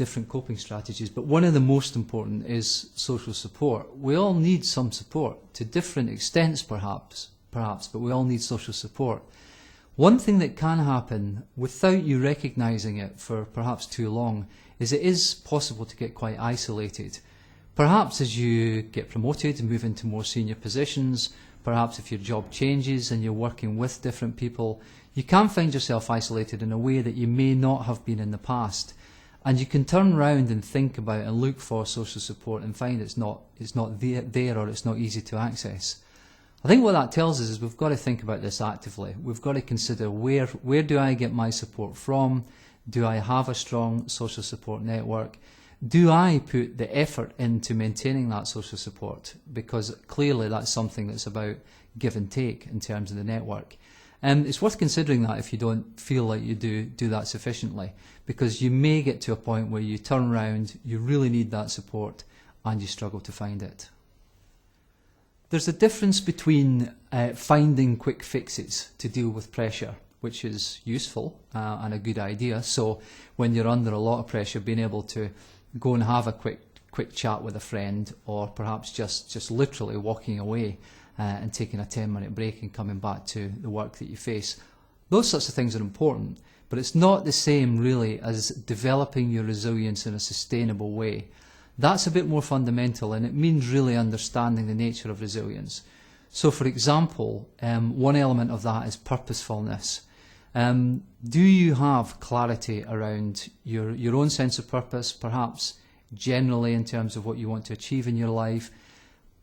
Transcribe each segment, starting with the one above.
different coping strategies, but one of the most important is social support. We all need some support, to different extents perhaps, but we all need social support. One thing that can happen without you recognising it for perhaps too long is it is possible to get quite isolated. Perhaps as you get promoted and move into more senior positions, perhaps if your job changes and you're working with different people, you can find yourself isolated in a way that you may not have been in the past. And you can turn around and think about and look for social support and find it's not there or it's not easy to access. I think what that tells us is we've got to think about this actively. We've got to consider where do I get my support from? Do I have a strong social support network? Do I put the effort into maintaining that social support? Because clearly that's something that's about give and take in terms of the network. And it's worth considering that if you don't feel like you do that sufficiently, because you may get to a point where you turn around, you really need that support, and you struggle to find it. There's a difference between finding quick fixes to deal with pressure, which is useful and a good idea. So when you're under a lot of pressure, being able to go and have a quick chat with a friend, or perhaps just literally walking away and taking a 10-minute break and coming back to the work that you face. Those sorts of things are important, but it's not the same really as developing your resilience in a sustainable way. That's a bit more fundamental, and it means really understanding the nature of resilience. So for example, one element of that is purposefulness. Do you have clarity around your own sense of purpose, perhaps generally in terms of what you want to achieve in your life,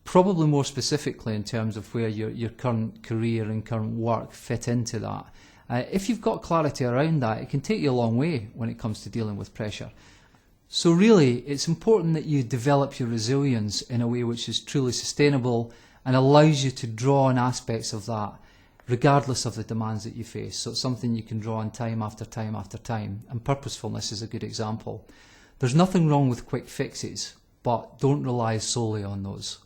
probably more specifically in terms of where your current career and current work fit into that? If you've got clarity around that, it can take you a long way when it comes to dealing with pressure. So really, it's important that you develop your resilience in a way which is truly sustainable and allows you to draw on aspects of that regardless of the demands that you face. So it's something you can draw on time after time after time, and purposefulness is a good example. There's nothing wrong with quick fixes, but don't rely solely on those.